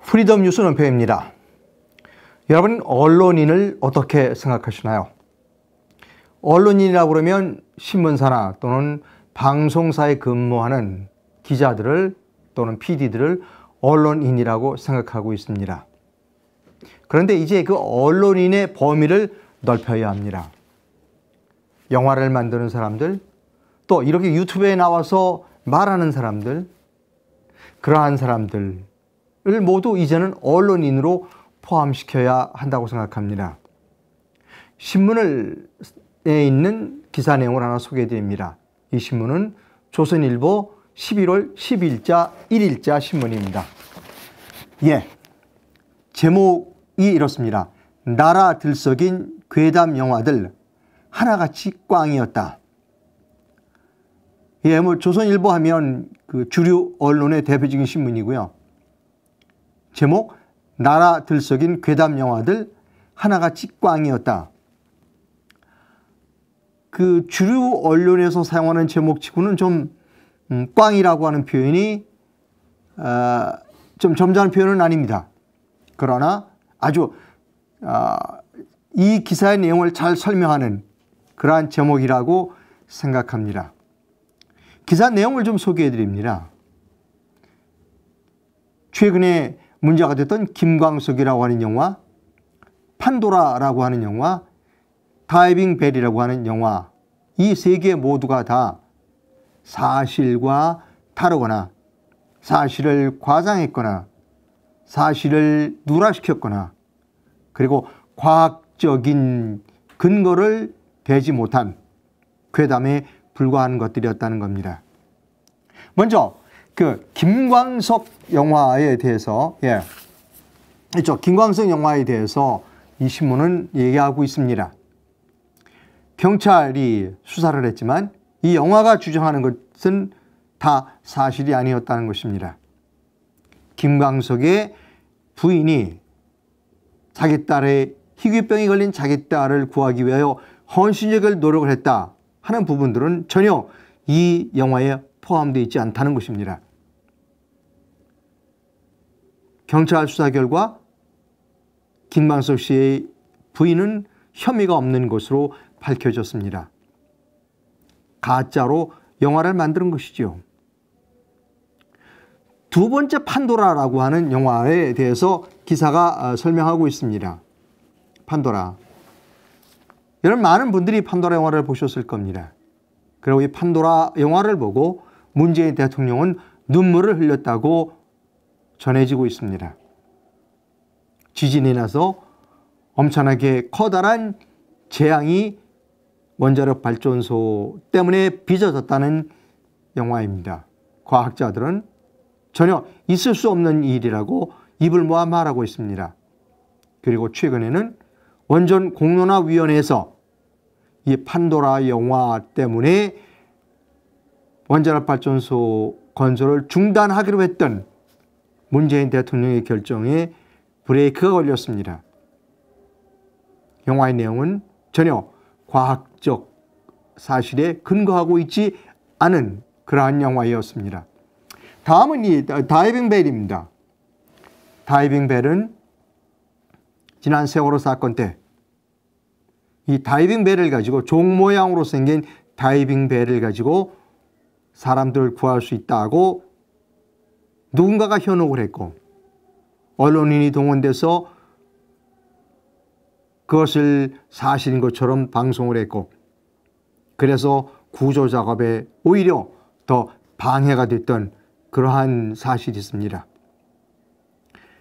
프리덤 뉴스 은표입니다. 여러분, 언론인을 어떻게 생각하시나요? 언론인이라고 그러면 신문사나 또는 방송사에 근무하는 기자들을 또는 PD들을 언론인이라고 생각하고 있습니다. 그런데 이제 그 언론인의 범위를 넓혀야 합니다. 영화를 만드는 사람들, 또 이렇게 유튜브에 나와서 말하는 사람들, 그러한 사람들을 모두 이제는 언론인으로 포함시켜야 한다고 생각합니다. 신문에 있는 기사 내용을 하나 소개해 드립니다. 이 신문은 조선일보 11월 10일자 1일자 신문입니다. 제목이 이렇습니다. 나라 들썩인 괴담 영화들 하나같이 꽝이었다. 조선일보 하면 그 주류 언론의 대표적인 신문이고요. 제목, 나라 들썩인 괴담 영화들 하나같이 꽝이었다. 그 주류 언론에서 사용하는 제목치고는 좀 꽝이라고 하는 표현이 좀 점잖은 표현은 아닙니다. 그러나 아주 이 기사의 내용을 잘 설명하는 그러한 제목이라고 생각합니다. 기사 내용을 좀 소개해 드립니다. 최근에 문제가 됐던 김광석이라고 하는 영화, 판도라라고 하는 영화, 다이빙 벨이라고 하는 영화, 이 세 개 모두가 다 사실과 다르거나 사실을 과장했거나 사실을 누락시켰거나 그리고 과학적인 근거를 대지 못한 괴담에 불과한 것들이었다는 겁니다. 먼저 그 김광석 영화에 대해서 김광석 영화에 대해서 이 신문은 얘기하고 있습니다. 경찰이 수사를 했지만 이 영화가 주장하는 것은 다 사실이 아니었다는 것입니다. 김광석의 부인이 자기 딸의 희귀병이 걸린 자기 딸을 구하기 위하여 헌신적인 노력을 했다 하는 부분들은 전혀 이 영화에 포함되어 있지 않다는 것입니다. 경찰 수사 결과 김광석 씨의 부인은 혐의가 없는 것으로 밝혀졌습니다. 가짜로 영화를 만드는 것이죠. 두 번째 판도라라고 하는 영화에 대해서 기사가 설명하고 있습니다. 판도라. 여러분, 많은 분들이 판도라 영화를 보셨을 겁니다. 그리고 이 판도라 영화를 보고 문재인 대통령은 눈물을 흘렸다고 전해지고 있습니다. 지진이 나서 엄청나게 커다란 재앙이 원자력 발전소 때문에 빚어졌다는 영화입니다. 과학자들은 전혀 있을 수 없는 일이라고 입을 모아 말하고 있습니다. 그리고 최근에는 원전 공론화위원회에서 이 판도라 영화 때문에 원자력 발전소 건설을 중단하기로 했던 문재인 대통령의 결정에 브레이크가 걸렸습니다. 영화의 내용은 전혀 과학적 사실에 근거하고 있지 않은 그러한 영화였습니다. 다음은 이 다이빙 벨입니다. 다이빙 벨은 지난 세월호 사건 때 이 다이빙 벨을 가지고 종 모양으로 생긴 다이빙 벨을 가지고 사람들을 구할 수 있다고 누군가가 현혹을 했고 언론인이 동원돼서 그것을 사실인 것처럼 방송을 했고 그래서 구조 작업에 오히려 더 방해가 됐던 그러한 사실이 있습니다.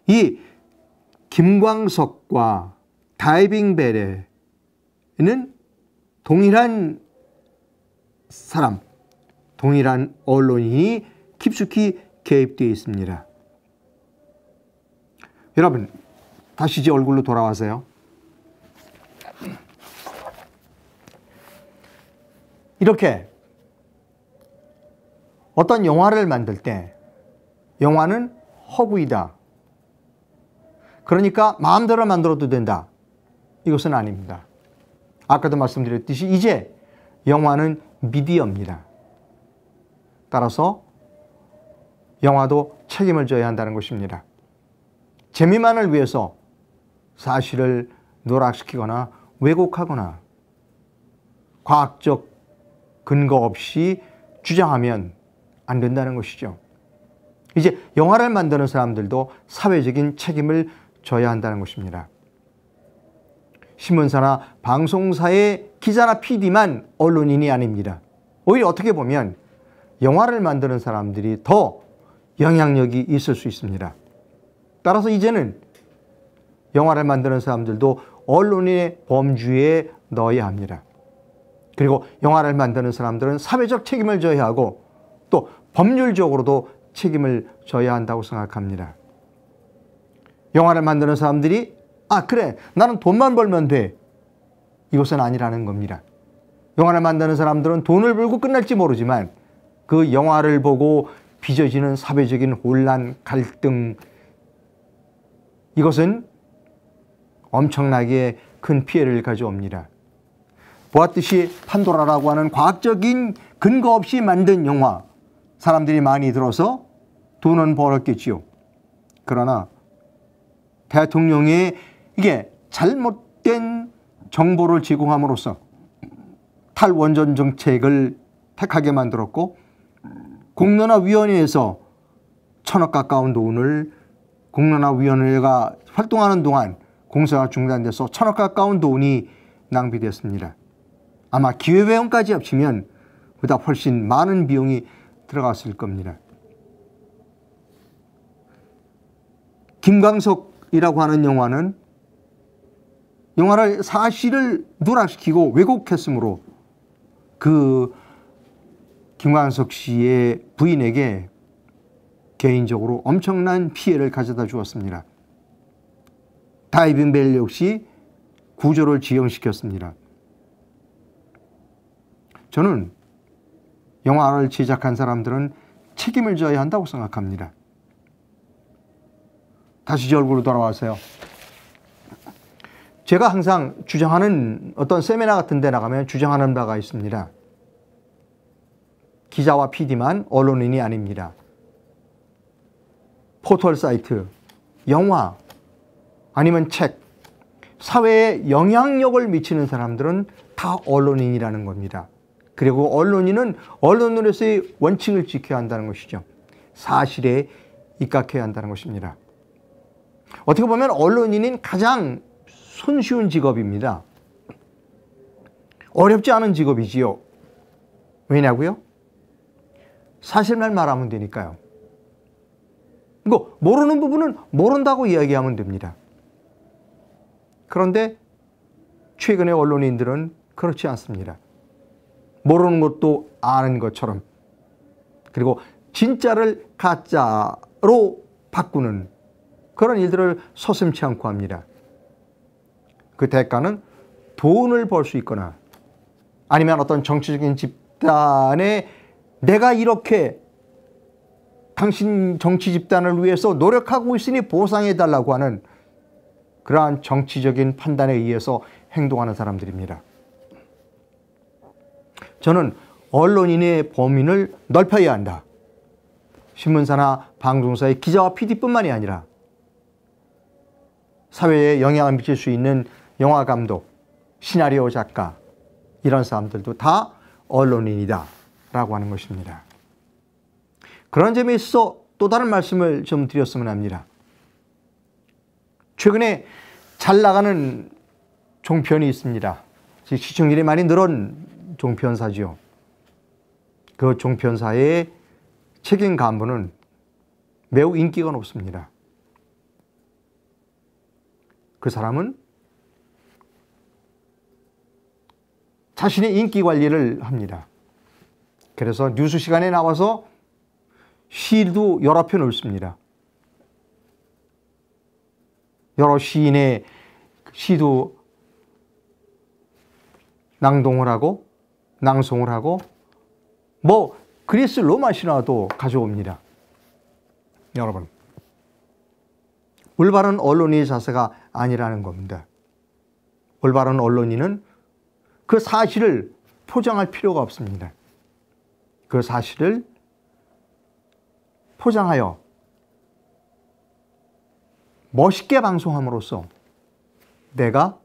이 김광석과 다이빙 벨에는 동일한 사람, 동일한 언론인이 깊숙이 개입되어 있습니다. 여러분, 다시 제 얼굴로 돌아와서요. 이렇게 어떤 영화를 만들 때 영화는 허구이다. 그러니까 마음대로 만들어도 된다. 이것은 아닙니다. 아까도 말씀드렸듯이 이제 영화는 미디어입니다. 따라서 영화도 책임을 져야 한다는 것입니다. 재미만을 위해서 사실을 누락시키거나 왜곡하거나 과학적 근거 없이 주장하면 안 된다는 것이죠. 이제 영화를 만드는 사람들도 사회적인 책임을 져야 한다는 것입니다. 신문사나 방송사의 기자나 PD만 언론인이 아닙니다. 오히려 어떻게 보면 영화를 만드는 사람들이 더 영향력이 있을 수 있습니다. 따라서 이제는 영화를 만드는 사람들도 언론인의 범주에 넣어야 합니다. 그리고 영화를 만드는 사람들은 사회적 책임을 져야 하고 또 법률적으로도 책임을 져야 한다고 생각합니다. 영화를 만드는 사람들이 그래, 나는 돈만 벌면 돼. 이것은 아니라는 겁니다. 영화를 만드는 사람들은 돈을 벌고 끝날지 모르지만 그 영화를 보고 빚어지는 사회적인 혼란, 갈등, 이것은 엄청나게 큰 피해를 가져옵니다. 보았듯이 판도라라고 하는 과학적인 근거 없이 만든 영화, 사람들이 많이 들어서 돈은 벌었겠지요. 그러나 대통령이 이게 잘못된 정보를 제공함으로써 탈원전 정책을 택하게 만들었고 공론화위원회에서 1,000억 가까운 돈을 공론화위원회가 활동하는 동안 공사가 중단돼서 1,000억 가까운 돈이 낭비됐습니다. 아마 기회비용까지 합치면 보다 훨씬 많은 비용이 들어갔을 겁니다. 김광석이라고 하는 영화를 사실을 누락시키고 왜곡했으므로 그 김광석 씨의 부인에게 개인적으로 엄청난 피해를 가져다 주었습니다. 다이빙 벨 역시 구조를 지연시켰습니다. 저는 영화를 제작한 사람들은 책임을 져야 한다고 생각합니다. 다시 제 얼굴로 돌아와서요. 제가 항상 주장하는 어떤 세미나 같은 데 나가면 주장하는 바가 있습니다. 기자와 PD만 언론인이 아닙니다. 포털 사이트, 영화, 아니면 책, 사회에 영향력을 미치는 사람들은 다 언론인이라는 겁니다. 그리고 언론인은 언론으로서의 원칙을 지켜야 한다는 것이죠. 사실에 입각해야 한다는 것입니다. 어떻게 보면 언론인은 가장 손쉬운 직업입니다. 어렵지 않은 직업이지요. 왜냐고요? 사실만 말하면 되니까요. 이거 모르는 부분은 모른다고 이야기하면 됩니다. 그런데 최근의 언론인들은 그렇지 않습니다. 모르는 것도 아는 것처럼, 그리고 진짜를 가짜로 바꾸는 그런 일들을 서슴지 않고 합니다. 그 대가는 돈을 벌 수 있거나 아니면 어떤 정치적인 집단에 내가 이렇게 당신 정치 집단을 위해서 노력하고 있으니 보상해달라고 하는 그러한 정치적인 판단에 의해서 행동하는 사람들입니다. 저는 언론인의 범위를 넓혀야 한다. 신문사나 방송사의 기자와 PD뿐만이 아니라 사회에 영향을 미칠 수 있는 영화 감독, 시나리오 작가, 이런 사람들도 다 언론인이다 라고 하는 것입니다. 그런 점에 있어서 또 다른 말씀을 좀 드렸으면 합니다. 최근에 잘 나가는 종편이 있습니다. 시청률이 많이 늘은 종편사지요. 그 종편사의 책임 간부는 매우 인기가 높습니다. 그 사람은 자신의 인기 관리를 합니다. 그래서 뉴스 시간에 나와서 시도 여러 편 읊습니다. 여러 시인의 시도 낭송을 하고 그리스 로마 신화도 가져옵니다. 여러분, 올바른 언론인의 자세가 아니라는 겁니다. 올바른 언론인은 그 사실을 포장할 필요가 없습니다. 그 사실을 멋있게 방송함으로써 내가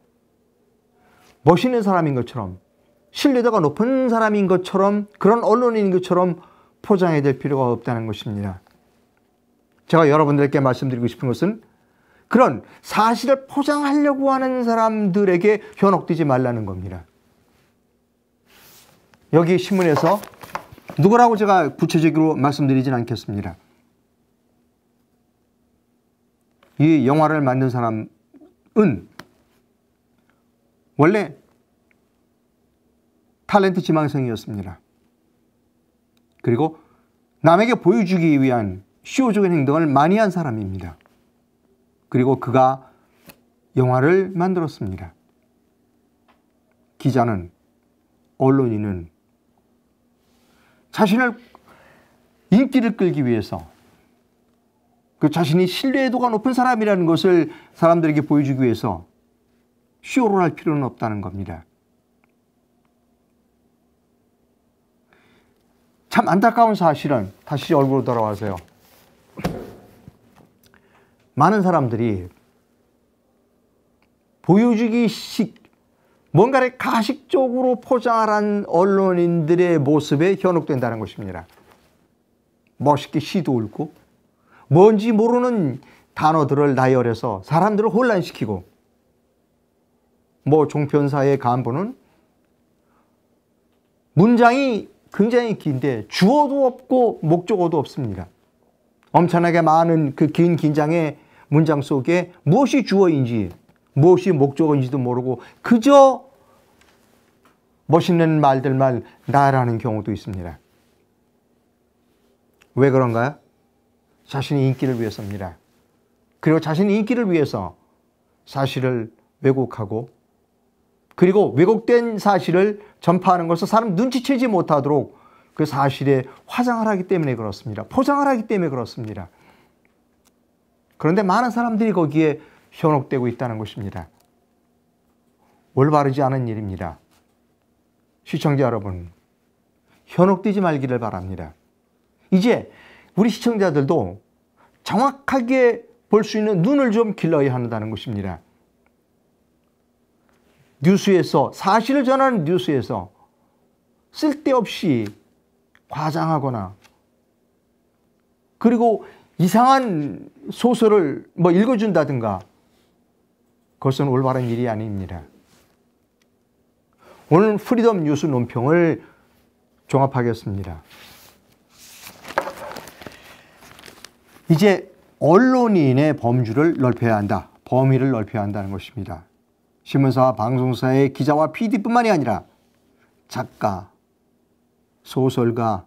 멋있는 사람인 것처럼, 신뢰도가 높은 사람인 것처럼, 그런 언론인인 것처럼 포장해야 될 필요가 없다는 것입니다. 제가 여러분들께 말씀드리고 싶은 것은 그런 사실을 포장하려고 하는 사람들에게 현혹되지 말라는 겁니다. 여기 신문에서 누구라고 제가 구체적으로 말씀드리진 않겠습니다. 이 영화를 만든 사람은 원래 탤런트 지망생이었습니다. 그리고 남에게 보여주기 위한 쇼적인 행동을 많이 한 사람입니다. 그리고 그가 영화를 만들었습니다. 기자는, 언론인은 자신을 인기를 끌기 위해서 그 자신이 신뢰도가 높은 사람이라는 것을 사람들에게 보여주기 위해서 쇼를 할 필요는 없다는 겁니다. 참 안타까운 사실은, 다시 얼굴로 돌아와서요, 많은 사람들이 보여주기식, 뭔가를 가식적으로 포장한 언론인들의 모습에 현혹된다는 것입니다. 멋있게 시도 읊고 뭔지 모르는 단어들을 나열해서 사람들을 혼란시키고, 종편사의 간부는 문장이 굉장히 긴데 주어도 없고 목적어도 없습니다. 엄청나게 많은 그 긴 긴장의 문장 속에 무엇이 주어인지 무엇이 목적어인지도 모르고 그저 멋있는 말들만 나열하는 경우도 있습니다. 왜 그런가요? 자신의 인기를 위해서입니다. 그리고 자신의 인기를 위해서 사실을 왜곡하고, 그리고 왜곡된 사실을 전파하는 것을 사람 눈치채지 못하도록 그 사실에 화장을 하기 때문에 그렇습니다. 포장을 하기 때문에 그렇습니다. 그런데 많은 사람들이 거기에 현혹되고 있다는 것입니다. 올바르지 않은 일입니다. 시청자 여러분, 현혹되지 말기를 바랍니다. 이제 우리 시청자들도 정확하게 볼 수 있는 눈을 좀 길러야 한다는 것입니다. 뉴스에서, 사실을 전하는 뉴스에서 쓸데없이 과장하거나, 그리고 이상한 소설을 읽어준다든가, 그것은 올바른 일이 아닙니다. 오늘 프리덤 뉴스 논평을 종합하겠습니다. 이제 언론인의 범주를 넓혀야 한다. 범위를 넓혀야 한다는 것입니다. 신문사와 방송사의 기자와 PD뿐만이 아니라 작가, 소설가,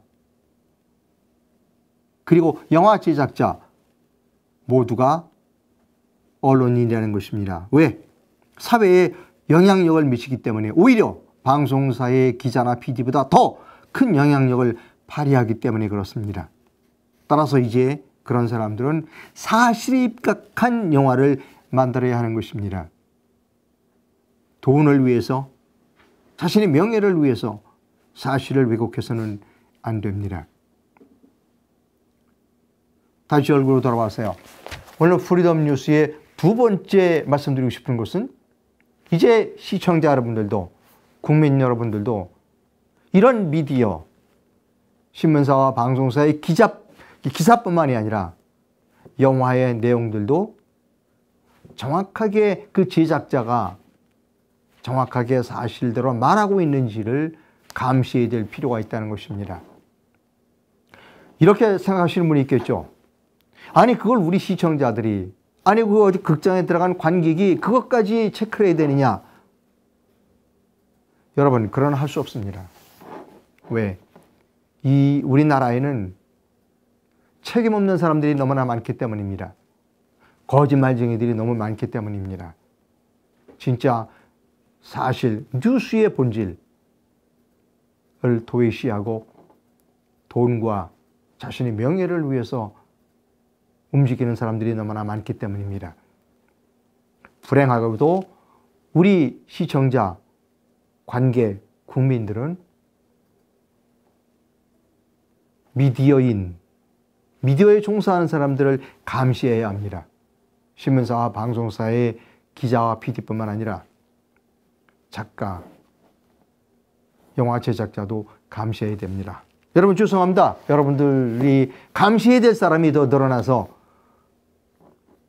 그리고 영화 제작자 모두가 언론인이라는 것입니다. 왜? 사회에 영향력을 미치기 때문에, 오히려 방송사의 기자나 PD보다 더 큰 영향력을 발휘하기 때문에 그렇습니다. 따라서 이제 그런 사람들은 사실에 입각한 영화를 만들어야 하는 것입니다. 돈을 위해서, 자신의 명예를 위해서 사실을 왜곡해서는 안 됩니다. 다시 얼굴로 돌아와서요, 오늘 프리덤 뉴스의 두 번째 말씀드리고 싶은 것은, 이제 시청자 여러분들도, 국민 여러분들도 이런 미디어, 신문사와 방송사의 기사뿐만이 아니라 영화의 내용들도 정확하게 그 제작자가 정확하게 사실대로 말하고 있는지를 감시해야 될 필요가 있다는 것입니다. 이렇게 생각하시는 분이 있겠죠. 아니, 그걸 우리 시청자들이, 아니, 그 어디 극장에 들어간 관객이 그것까지 체크를 해야 되느냐? 여러분, 그러나 할 수 없습니다. 왜? 이 우리나라에는 책임 없는 사람들이 너무나 많기 때문입니다. 거짓말쟁이들이 너무 많기 때문입니다. 진짜 사실, 뉴스의 본질을 도외시하고 돈과 자신의 명예를 위해서 움직이는 사람들이 너무나 많기 때문입니다. 불행하게도 우리 시청자, 관객, 국민들은 미디어에 종사하는 사람들을 감시해야 합니다. 신문사와 방송사의 기자와 PD뿐만 아니라 작가, 영화 제작자도 감시해야 됩니다. 여러분 죄송합니다. 여러분들이 감시해야 될 사람이 더 늘어나서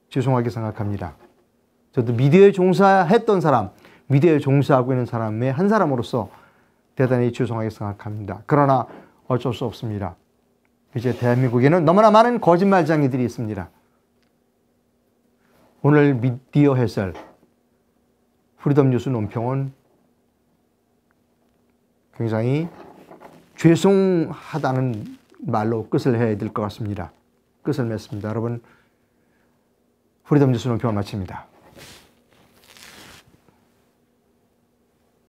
죄송하게 생각합니다. 저도 미디어에 종사했던 사람, 미디어에 종사하고 있는 사람의 한 사람으로서 대단히 죄송하게 생각합니다. 그러나 어쩔 수 없습니다. 이제 대한민국에는 너무나 많은 거짓말쟁이들이 있습니다. 오늘 미디어 해설, 프리덤 뉴스 논평은 굉장히 죄송하다는 말로 끝을 해야 될 것 같습니다. 끝을 맺습니다. 여러분, 프리덤 뉴스 논평을 마칩니다.